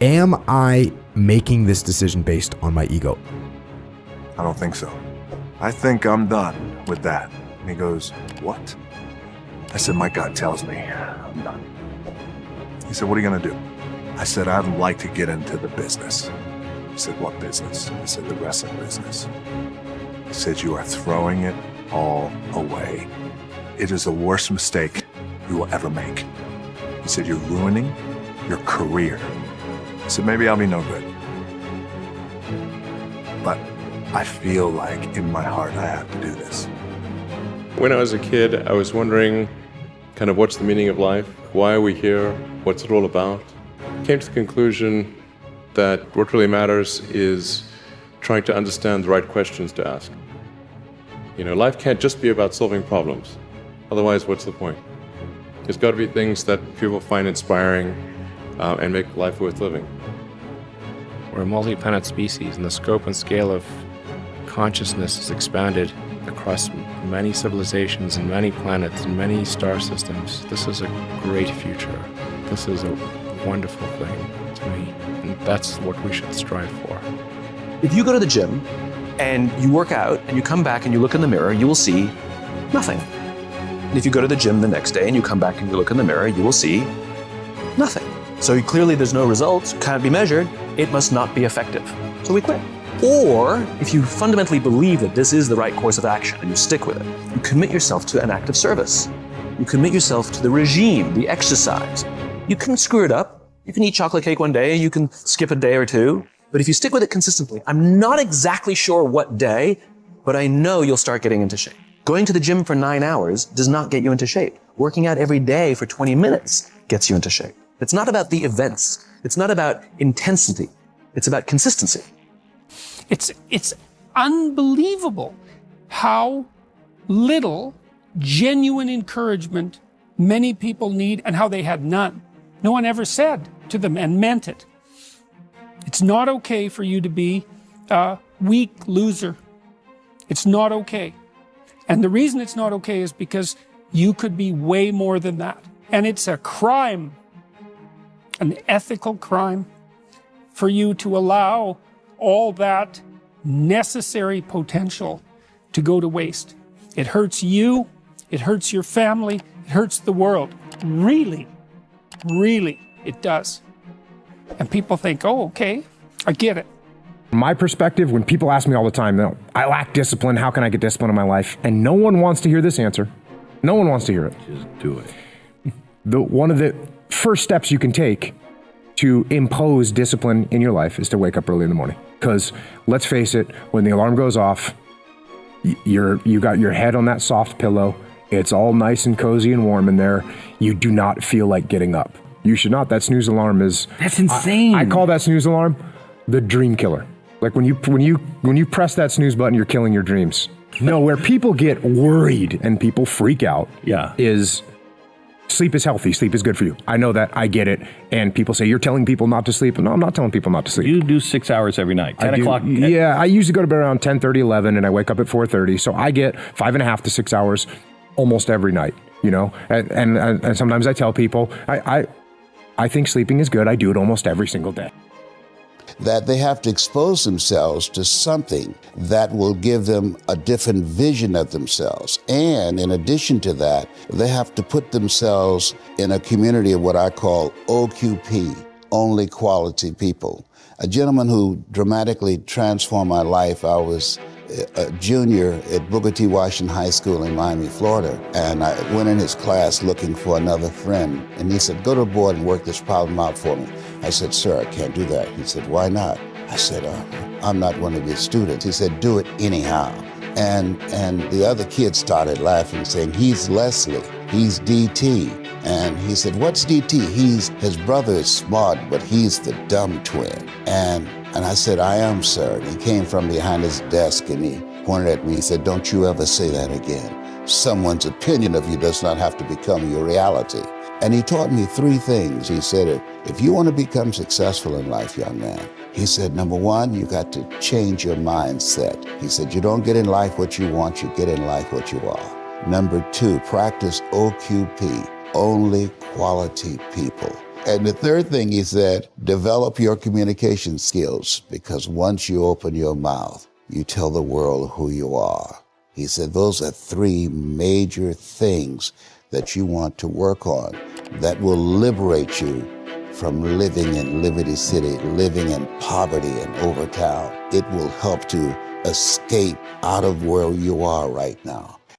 Am I making this decision based on my ego? I don't think so. I think I'm done with that. And he goes, what? I said, my gut tells me I'm done. He said, what are you gonna do? I said, I'd like to get into the business. He said, what business? I said, the wrestling business. He said, you are throwing it all away. It is the worst mistake you will ever make. He said, you're ruining your career. I said, maybe I'll be no good. But I feel like in my heart I have to do this. When I was a kid, I was wondering kind of what's the meaning of life? Why are we here? What's it all about? I came to the conclusion that what really matters is trying to understand the right questions to ask. You know, life can't just be about solving problems. Otherwise, what's the point? There's got to be things that people find inspiring and make life worth living. We're a multi-planet species, and the scope and scale of consciousness is expanded across many civilizations and many planets and many star systems. This is a great future. This is a wonderful thing to me, and that's what we should strive for. If you go to the gym and you work out and you come back and you look in the mirror, you will see nothing. And if you go to the gym the next day and you come back and you look in the mirror, you will see nothing. So clearly there's no results, can't be measured, it must not be effective. So we quit. Or if you fundamentally believe that this is the right course of action and you stick with it, you commit yourself to an act of service. You commit yourself to the regime, the exercise. You can screw it up. You can eat chocolate cake one day, you can skip a day or two. But if you stick with it consistently, I'm not exactly sure what day, but I know you'll start getting into shape. Going to the gym for 9 hours does not get you into shape. Working out every day for 20 minutes gets you into shape. It's not about the events. It's not about intensity. It's about consistency. It's unbelievable how little genuine encouragement many people need and how they had none. No one ever said to them and meant it. It's not okay for you to be a weak loser. It's not okay. And the reason it's not okay is because you could be way more than that. And it's a crime, an ethical crime, for you to allow all that necessary potential to go to waste. It hurts you, it hurts your family, it hurts the world. Really, really, it does. And people think, oh, okay, I get it. From my perspective, when people ask me all the time, I lack discipline, how can I get discipline in my life? And no one wants to hear this answer. No one wants to hear it. Just do it. One of the first steps you can take to impose discipline in your life is to wake up early in the morning. Because let's face it, when the alarm goes off, you got your head on that soft pillow. It's all nice and cozy and warm in there. You do not feel like getting up. You should not. That snooze alarm is... That's insane. I call that snooze alarm the dream killer. Like when you press that snooze button, you're killing your dreams. No, where people get worried and people freak out is sleep is healthy. Sleep is good for you. I know that. I get it. And people say, you're telling people not to sleep. No, I'm not telling people not to sleep. You do 6 hours every night, 10 o'clock. Yeah, I usually go to bed around 10:30, 11, and I wake up at 4:30. So I get 5.5 to 6 hours almost every night, you know? And sometimes I tell people, I think sleeping is good. I do it almost every single day. That they have to expose themselves to something that will give them a different vision of themselves. And in addition to that, they have to put themselves in a community of what I call OQP, only quality people. A gentleman who dramatically transformed my life, I was a junior at Booker T. Washington High School in Miami, Florida, and I went in his class looking for another friend, and he said, go to the board and work this problem out for me. I said, sir, I can't do that. He said, why not? I said, I'm not one of your students. He said, do it anyhow. And the other kids started laughing, saying, he's Leslie, he's DT. And he said, what's DT? His brother is smart, but he's the dumb twin. And I said, I am, sir. And he came from behind his desk and he pointed at me and said, don't you ever say that again. Someone's opinion of you does not have to become your reality. And he taught me 3 things. He said, if you want to become successful in life, young man, he said, number 1, you got to change your mindset. He said, you don't get in life what you want, you get in life what you are. Number 2, practice OQP, only quality people. And the third thing he said, develop your communication skills, because once you open your mouth, you tell the world who you are. He said those are 3 major things that you want to work on that will liberate you from living in Liberty City, living in poverty and Overtown. It will help to escape out of where you are right now.